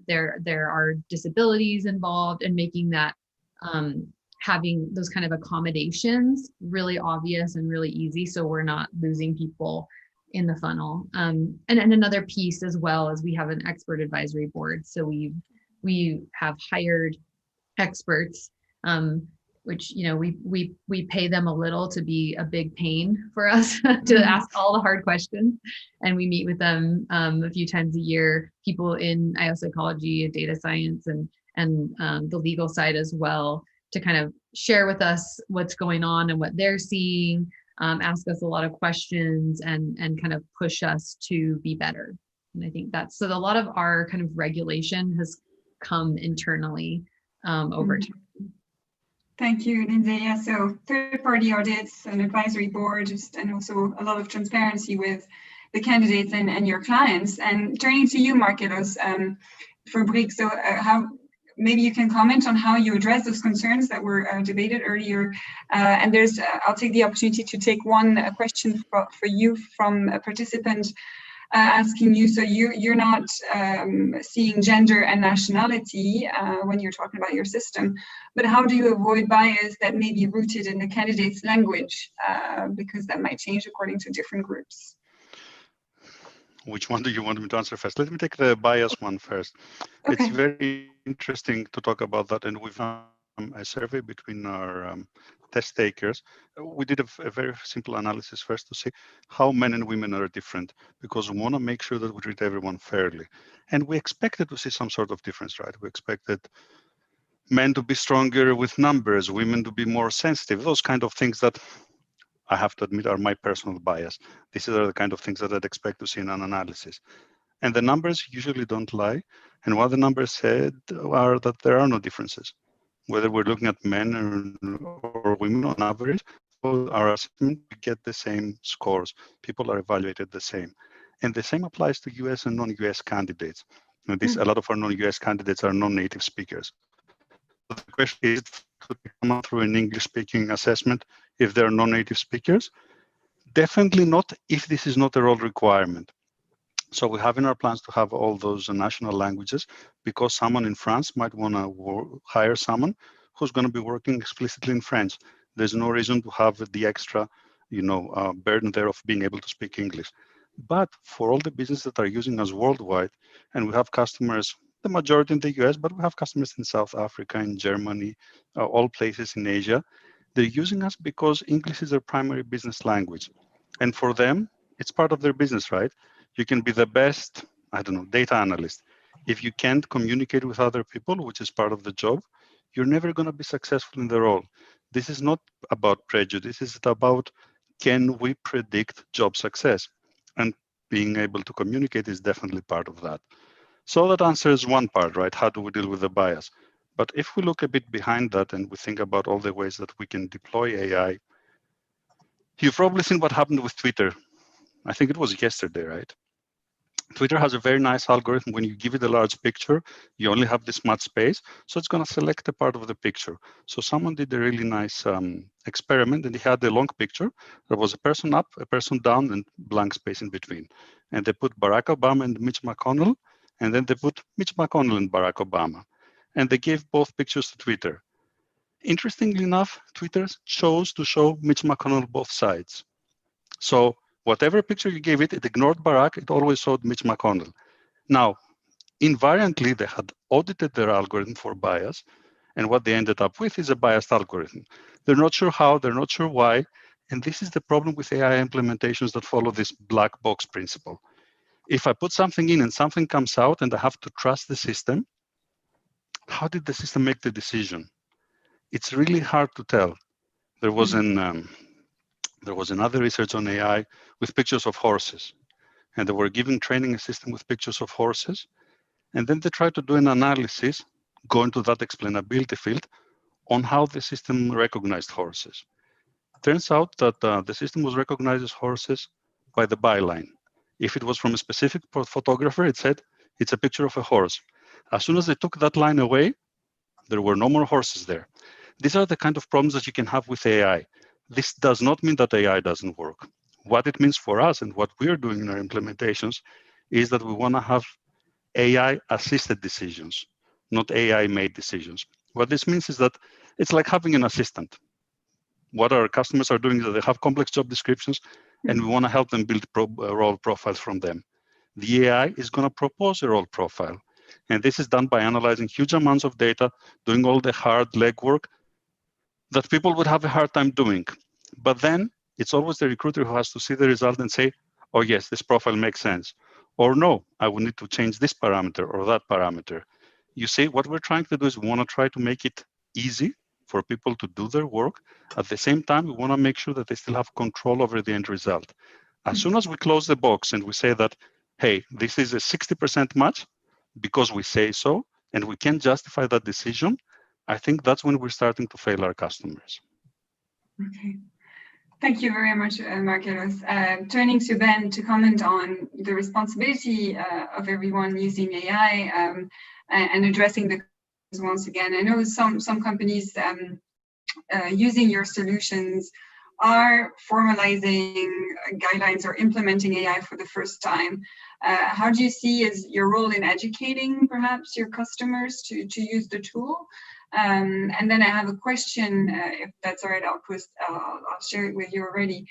there are disabilities involved, and making that having those kind of accommodations really obvious and really easy, so we're not losing people in the funnel. And another piece as well is we have an expert advisory board, so we have hired experts, which we pay them a little to be a big pain for us to ask all the hard questions, and we meet with them a few times a year. People in IO psychology and data science and the legal side as well, to kind of share with us what's going on and what they're seeing, ask us a lot of questions, and kind of push us to be better. And I think that's so. A lot of our kind of regulation has come internally over time. Thank you, Lindsay. Yeah, so third-party audits, an advisory board, and also a lot of transparency with the candidates and your clients. And turning to you, Markelos, for Brig, so how maybe you can comment on how you address those concerns that were debated earlier. And there's, I'll take the opportunity to take one question for you from a participant asking you, so you're not seeing gender and nationality when you're talking about your system, but how do you avoid bias that may be rooted in the candidate's language, because that might change according to different groups? Which one do you want me to answer first? Let me take the bias one first. Okay. It's very interesting to talk about that, and we've done a survey between our test takers. We did a very simple analysis first to see how men and women are different, because we want to make sure that we treat everyone fairly. And we expected to see some sort of difference, right? We expected men to be stronger with numbers, women to be more sensitive, those kind of things that I have to admit are my personal bias. These are the kind of things that I'd expect to see in an analysis. And the numbers usually don't lie. And what the numbers said are that there are no differences. Whether we're looking at men or women on average, our assessment, we get the same scores. People are evaluated the same. And the same applies to US and non-US candidates. And a lot of our non-US candidates are non-native speakers. So the question is, could we come through an English-speaking assessment if they're non-native speakers? Definitely not if this is not a role requirement. So we have in our plans to have all those national languages, because someone in France might want to hire someone who's going to be working explicitly in French. There's no reason to have the extra, burden there of being able to speak English. But for all the businesses that are using us worldwide, and we have customers, the majority in the US, but we have customers in South Africa, in Germany, all places in Asia, they're using us because English is their primary business language. And for them, it's part of their business, right? You can be the best, data analyst. If you can't communicate with other people, which is part of the job, you're never going to be successful in the role. This is not about prejudice. It's about, can we predict job success? And being able to communicate is definitely part of that. So that answers one part, right? How do we deal with the bias? But if we look a bit behind that and we think about all the ways that we can deploy AI, you've probably seen what happened with Twitter. I think it was yesterday, right? Twitter has a very nice algorithm. When you give it a large picture, you only have this much space. So it's going to select a part of the picture. So someone did a really nice experiment, and they had a long picture. There was a person up, a person down, and blank space in between. And they put Barack Obama and Mitch McConnell, and then they put Mitch McConnell and Barack Obama. And they gave both pictures to Twitter. Interestingly enough, Twitter chose to show Mitch McConnell both sides. So Whatever picture you gave it, it ignored Barack, it always showed Mitch McConnell. Now, invariantly, they had audited their algorithm for bias, and what they ended up with is a biased algorithm. They're not sure how, they're not sure why, and this is the problem with AI implementations that follow this black box principle. If I put something in and something comes out and I have to trust the system, how did the system make the decision? It's really hard to tell. There was another research on AI with pictures of horses, and they were giving training a system with pictures of horses, and then they tried to do an analysis, go into that explainability field, on how the system recognized horses. Turns out that the system was recognized horses by the byline. If it was from a specific photographer, it said, it's a picture of a horse. As soon as they took that line away, there were no more horses there. These are the kind of problems that you can have with AI. This does not mean that AI doesn't work. What it means for us and what we're doing in our implementations is that we want to have AI-assisted decisions, not AI-made decisions. What this means is that it's like having an assistant. What our customers are doing is that they have complex job descriptions, and we want to help them build role profiles from them. The AI is going to propose a role profile, and this is done by analyzing huge amounts of data, doing all the hard legwork that people would have a hard time doing. But then it's always the recruiter who has to see the result and say, oh yes, this profile makes sense. Or no, I will need to change this parameter or that parameter. You see, what we're trying to do is we want to try to make it easy for people to do their work. At the same time, we want to make sure that they still have control over the end result. As soon as we close the box and we say that, hey, this is a 60% match because we say so, and we can justify that decision, I think that's when we're starting to fail our customers. Okay. Thank you very much, Markelos. Turning to Ben to comment on the responsibility of everyone using AI and addressing the once again. I know some companies using your solutions are formalizing guidelines or implementing AI for the first time. How do you see as your role in educating perhaps your customers to use the tool? And then I have a question, if that's all right, I'll share it with you already,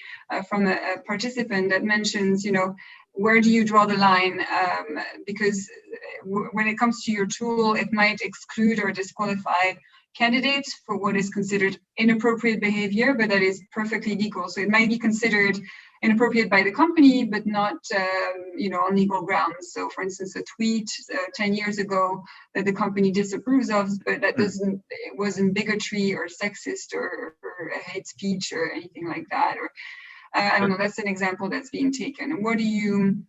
from a participant that mentions, you know, where do you draw the line? Because when it comes to your tool, it might exclude or disqualify candidates for what is considered inappropriate behavior, but that is perfectly legal. So it might be considered inappropriate by the company, but not, you know, on legal grounds. So, for instance, a tweet 10 years ago that the company disapproves of, but that it wasn't bigotry or sexist or a hate speech or anything like that. Or I don't know. That's an example that's being taken. And what do you,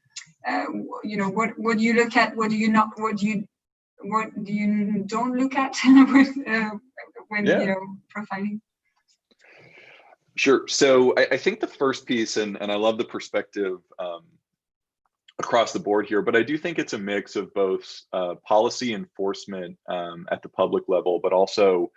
you know, what do you look at? What do you not? What do you don't look at when you know, profiling? Sure. So I think the first piece, and I love the perspective across the board here, but I do think it's a mix of both policy enforcement at the public level, but also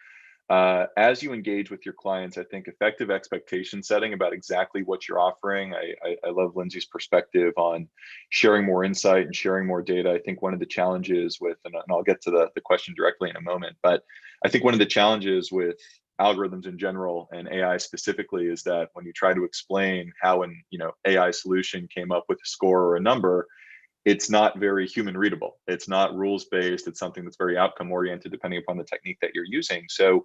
as you engage with your clients, I think effective expectation setting about exactly what you're offering. I love Lindsay's perspective on sharing more insight and sharing more data. I think one of the challenges with, and I'll get to the question directly in a moment, but I think one of the challenges with algorithms in general and AI specifically is that when you try to explain how an AI solution came up with a score or a number, it's not very human readable. It's not rules based. It's something that's very outcome oriented depending upon the technique that you're using. So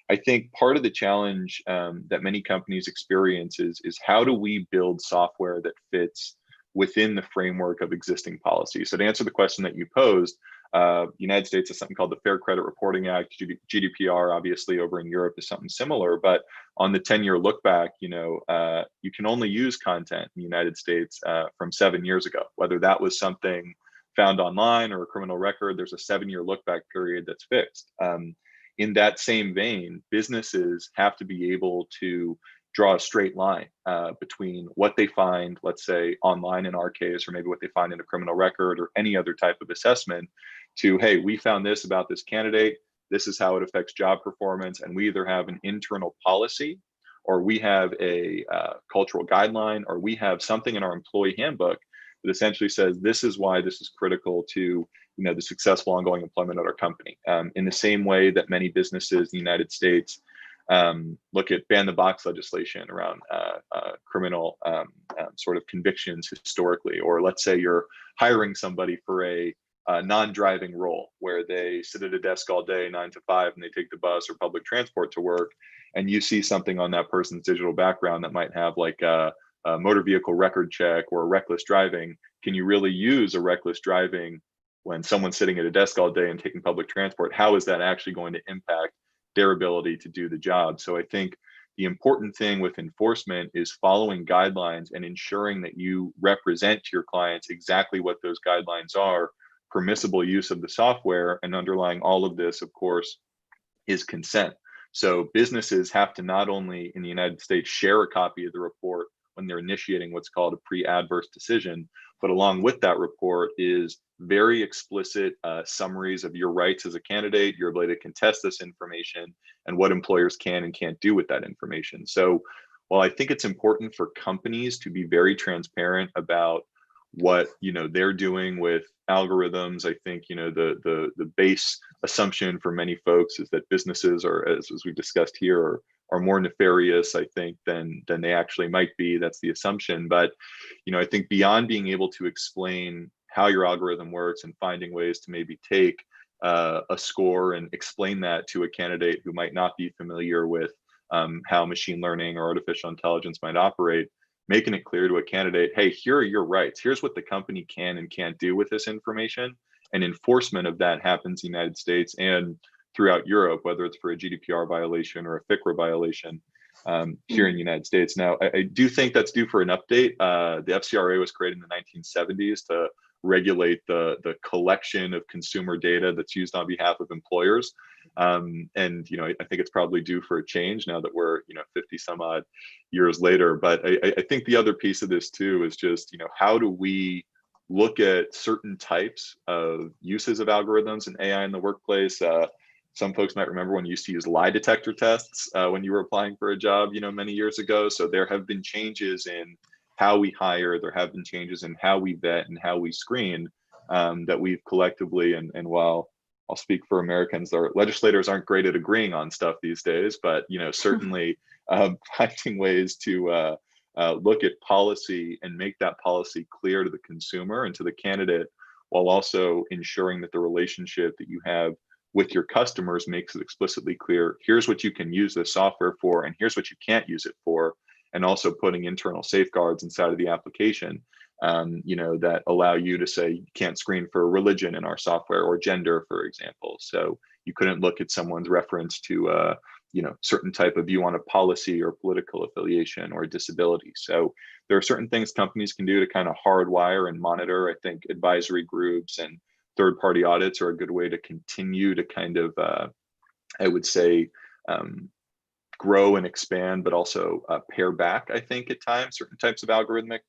I think part of the challenge that many companies experience is how do we build software that fits within the framework of existing policy? So to answer the question that you posed, United States has something called the Fair Credit Reporting Act. GDPR, obviously, over in Europe is something similar. But on the 10-year look back, you can only use content in the United States from 7 years ago. Whether that was something found online or a criminal record, there's a 7-year look back period that's fixed. In that same vein, businesses have to be able to draw a straight line between what they find, let's say online in our case, or maybe what they find in a criminal record or any other type of assessment, to, hey, we found this about this candidate, this is how it affects job performance, and we either have an internal policy, or we have a cultural guideline, or we have something in our employee handbook that essentially says this is why this is critical to the successful ongoing employment at our company. In the same way that many businesses in the United States look at ban the box legislation around criminal sort of convictions historically, or let's say you're hiring somebody for a non-driving role where they sit at a desk all day 9 to 5 and they take the bus or public transport to work, and you see something on that person's digital background that might have like a motor vehicle record check or reckless driving. Can you really use a reckless driving when someone's sitting at a desk all day and taking public transport? How is that actually going to impact their ability to do the job? So I think the important thing with enforcement is following guidelines and ensuring that you represent to your clients exactly what those guidelines are, permissible use of the software, and underlying all of this, of course, is consent. So businesses have to not only in the United States share a copy of the report when they're initiating what's called a pre-adverse decision, but along with that report is very explicit summaries of your rights as a candidate, your ability to contest this information, and what employers can and can't do with that information. So while I think it's important for companies to be very transparent about what they're doing with algorithms, I think the base assumption for many folks is that businesses are, as we discussed here, are more nefarious, I think, than they actually might be. That's the assumption. But I think beyond being able to explain how your algorithm works and finding ways to maybe take a score and explain that to a candidate who might not be familiar with how machine learning or artificial intelligence might operate, making it clear to a candidate, hey, here are your rights. Here's what the company can and can't do with this information. And enforcement of that happens in the United States and throughout Europe, whether it's for a GDPR violation or a FCRA violation here in the United States. Now, I do think that's due for an update. The FCRA was created in the 1970s to regulate the collection of consumer data that's used on behalf of employers. And I think it's probably due for a change now that we're 50 some odd years later. But I think the other piece of this too is just how do we look at certain types of uses of algorithms and AI in the workplace? Some folks might remember when you used to use lie detector tests when you were applying for a job many years ago. So there have been changes in how we hire, there have been changes in how we vet and how we screen that we've collectively, and while I'll speak for Americans, our legislators aren't great at agreeing on stuff these days, but certainly finding ways to look at policy and make that policy clear to the consumer and to the candidate, while also ensuring that the relationship that you have with your customers makes it explicitly clear, here's what you can use this software for, and here's what you can't use it for, and also putting internal safeguards inside of the application, that allow you to say you can't screen for religion in our software or gender, for example. So you couldn't look at someone's reference to certain type of view on a policy or political affiliation or disability. So there are certain things companies can do to kind of hardwire and monitor. I think advisory groups and third-party audits are a good way to continue to kind of, I would say, grow and expand, but also pare back, I think, at times, certain types of algorithmic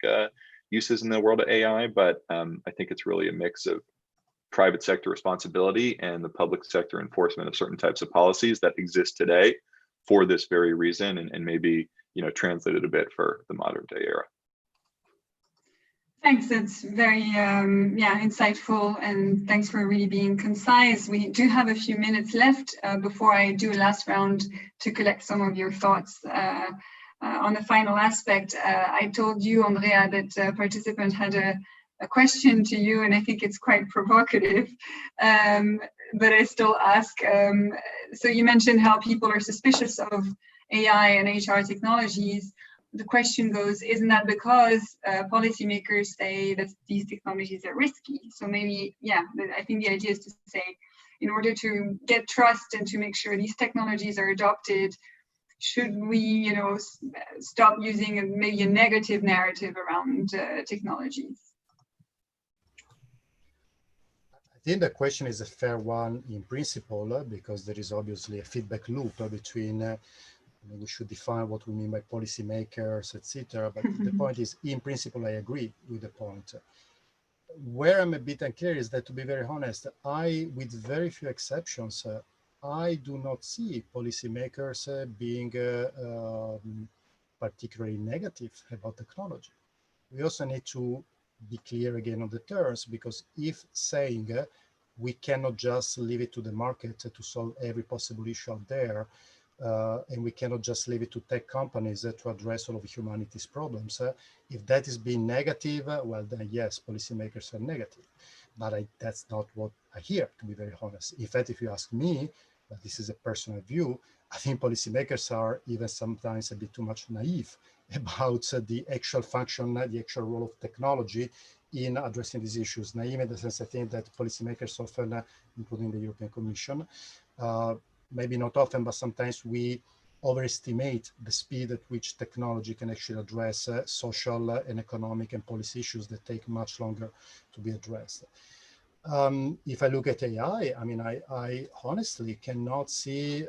uses in the world of AI. But I think it's really a mix of private sector responsibility and the public sector enforcement of certain types of policies that exist today for this very reason, and maybe translated a bit for the modern day era. Thanks, that's very insightful, and thanks for really being concise. We do have a few minutes left before I do a last round to collect some of your thoughts on the final aspect. I told you, Andrea, that a participant had a question to you, and I think it's quite provocative, but I still ask. So you mentioned how people are suspicious of AI and HR technologies. The question goes, isn't that because policymakers say that these technologies are risky? So maybe, I think the idea is to say, in order to get trust and to make sure these technologies are adopted, should we, stop using maybe a negative narrative around technologies? I think the question is a fair one in principle, because there is obviously a feedback loop between we should define what we mean by policymakers, etc. But the point is, in principle, I agree with the point. Where I'm a bit unclear is that, to be very honest, with very few exceptions, I do not see policymakers being particularly negative about technology. We also need to be clear again on the terms, because if saying we cannot just leave it to the market to solve every possible issue out there, and we cannot just leave it to tech companies to address all of humanity's problems. If that is being negative, well, then yes, policymakers are negative. But that's not what I hear, to be very honest. In fact, if you ask me, but this is a personal view, I think policymakers are even sometimes a bit too much naive about the actual function, the actual role of technology in addressing these issues. Naive in the sense, I think that policymakers often, including the European Commission, maybe not often, but sometimes we overestimate the speed at which technology can actually address social and economic and policy issues that take much longer to be addressed. If I look at AI, I mean, I honestly cannot see,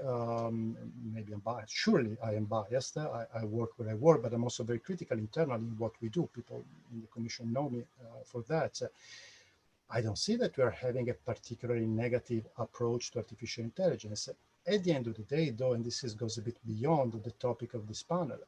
maybe I'm biased. Surely I am biased. I work where I work, but I'm also very critical internally in what we do. People in the Commission know me for that. I don't see that we are having a particularly negative approach to artificial intelligence. At the end of the day, though, and this goes a bit beyond the topic of this panel,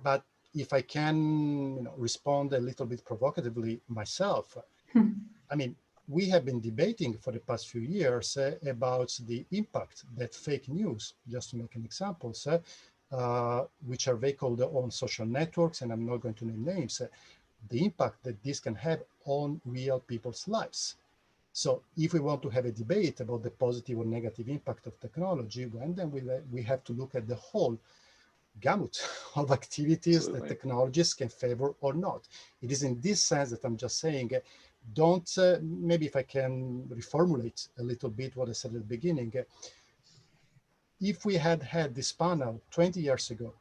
but if I can respond a little bit provocatively myself, I mean, we have been debating for the past few years about the impact that fake news, just to make an example, which are vehicled on social networks, and I'm not going to name names, the impact that this can have on real people's lives. So if we want to have a debate about the positive or negative impact of technology, then we have to look at the whole gamut of activities that technologies can favor or not. It is in this sense that I'm just saying, maybe if I can reformulate a little bit what I said at the beginning, if we had this panel 20 years ago,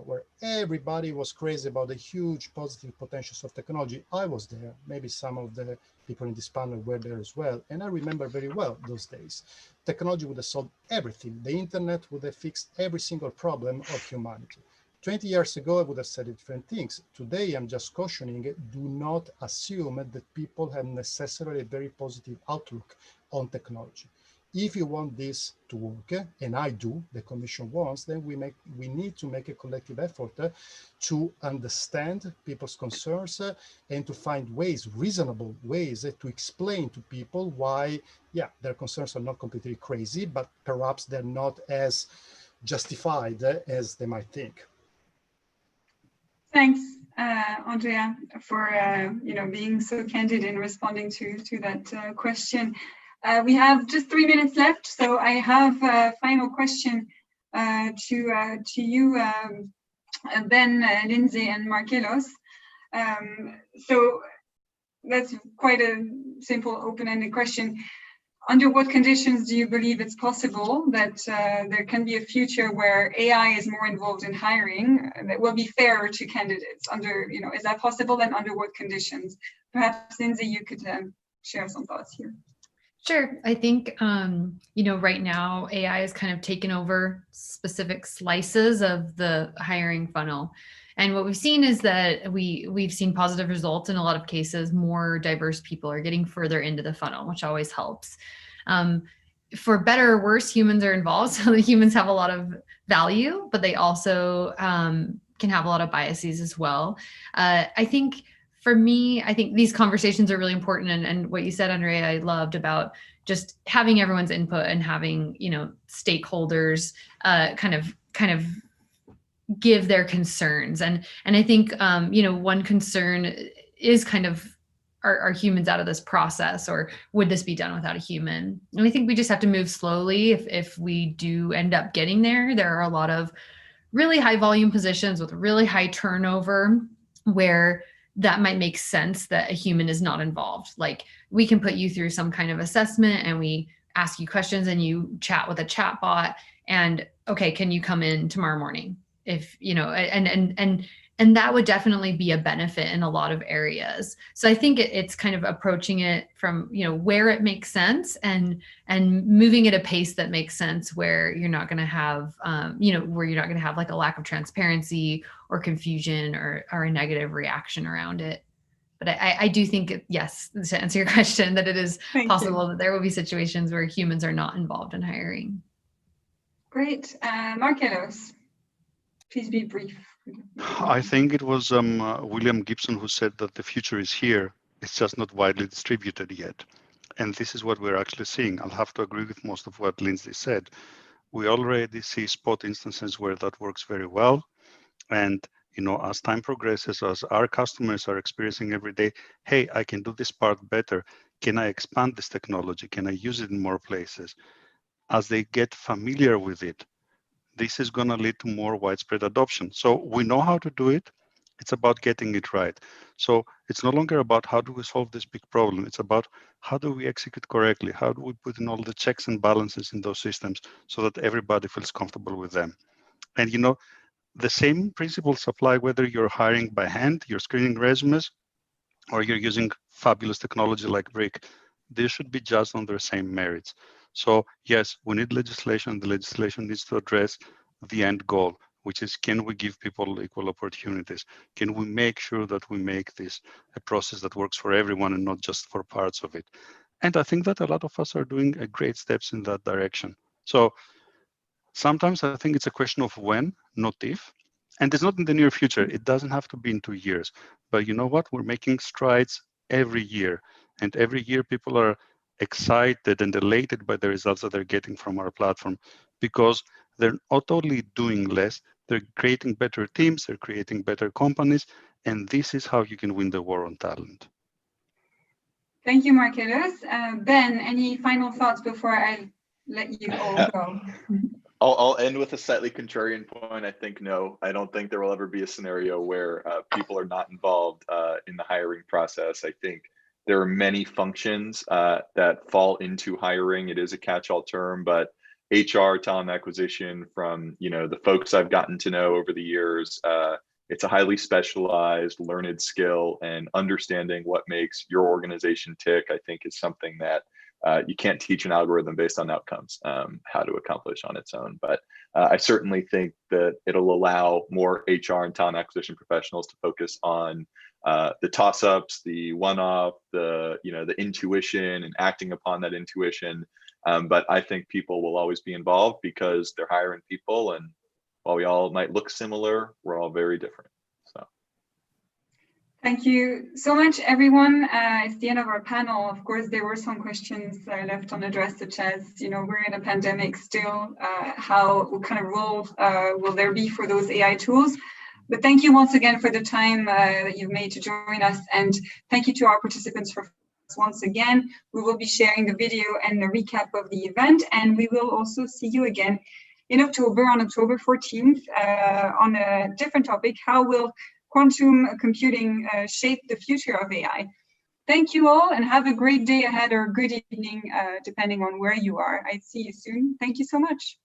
where everybody was crazy about the huge positive potentials of technology, I was there. Maybe some of the people in this panel were there as well. And I remember very well those days. Technology would have solved everything. The internet would have fixed every single problem of humanity. 20 years ago, I would have said different things. Today, I'm just cautioning, do not assume that people have necessarily a very positive outlook on technology. If you want this to work, and I do, the Commission wants, then we need to make a collective effort to understand people's concerns and to find reasonable ways to explain to people why, their concerns are not completely crazy, but perhaps they're not as justified as they might think. Thanks, Andrea, for being so candid in responding to that question. We have just 3 minutes left, so I have a final question to you, Ben, Lindsay, and Markelos. So that's quite a simple, open-ended question. Under what conditions do you believe it's possible that there can be a future where AI is more involved in hiring that will be fairer to candidates? Is that possible, and under what conditions? Perhaps, Lindsay, you could share some thoughts here. Sure. I think, right now AI has kind of taken over specific slices of the hiring funnel. And what we've seen is that we've seen positive results in a lot of cases. More diverse people are getting further into the funnel, which always helps. For better or worse, humans are involved. So the humans have a lot of value, but they also can have a lot of biases as well. I think for me, I think these conversations are really important. And what you said, Andrea, I loved about just having everyone's input and having, stakeholders kind of give their concerns. And I think, one concern is kind of, are humans out of this process, or would this be done without a human? And I think we just have to move slowly. If we do end up getting there, there are a lot of really high volume positions with really high turnover where that might make sense that a human is not involved. Like, we can put you through some kind of assessment and we ask you questions and you chat with a chat bot, and okay, can you come in tomorrow morning? If, and that would definitely be a benefit in a lot of areas. So I think it's kind of approaching it from, where it makes sense and moving at a pace that makes sense, where you're not going to have, where you're not going to have like a lack of transparency or confusion or a negative reaction around it. But I do think, yes, to answer your question, that it is possible that there will be situations where humans are not involved in hiring. Great. Markelos, please be brief. I think it was William Gibson who said that the future is here. It's just not widely distributed yet. And this is what we're actually seeing. I'll have to agree with most of what Lindsay said. We already see spot instances where that works very well. And as time progresses, as our customers are experiencing every day, hey, I can do this part better. Can I expand this technology? Can I use it in more places? As they get familiar with it, this is going to lead to more widespread adoption. So we know how to do it. It's about getting it right. So it's no longer about how do we solve this big problem. It's about how do we execute correctly? How do we put in all the checks and balances in those systems so that everybody feels comfortable with them? And the same principles apply whether you're hiring by hand, you're screening resumes, or you're using fabulous technology like Brick. They should be judged on their same merits. So yes, we need legislation. The legislation needs to address the end goal, which is, can we give people equal opportunities? Can we make sure that we make this a process that works for everyone and not just for parts of it? And I think that a lot of us are doing great steps in that direction. So sometimes I think it's a question of when, not if. And it's not in the near future. It doesn't have to be in 2 years. But you know what? We're making strides every year. And every year people are excited and elated by the results that they're getting from our platform, because they're not only doing less, they're creating better teams, they're creating better companies. And this is how you can win the war on talent. Thank you, Marcellus. Ben, any final thoughts before I let you all go? I'll end with a slightly contrarian point. I think no, I don't think there will ever be a scenario where people are not involved in the hiring process. I think there are many functions that fall into hiring. It is a catch-all term, but HR, talent acquisition, from the folks I've gotten to know over the years, it's a highly specialized, learned skill, and understanding what makes your organization tick, I think, is something that you can't teach an algorithm based on outcomes, how to accomplish on its own. But I certainly think that it'll allow more HR and talent acquisition professionals to focus on the toss-ups, the one-off, the intuition and acting upon that intuition. But I think people will always be involved because they're hiring people, and while we all might look similar, we're all very different. So. Thank you so much, everyone. It's the end of our panel. Of course, there were some questions left unaddressed, such as, we're in a pandemic still. What kind of role will there be for those AI tools? But thank you once again for the time that you've made to join us. And thank you to our participants for once again. We will be sharing the video and the recap of the event. And we will also see you again in October, on October 14th, on a different topic. How will quantum computing shape the future of AI? Thank you all, and have a great day ahead or good evening, depending on where you are. I'll see you soon. Thank you so much.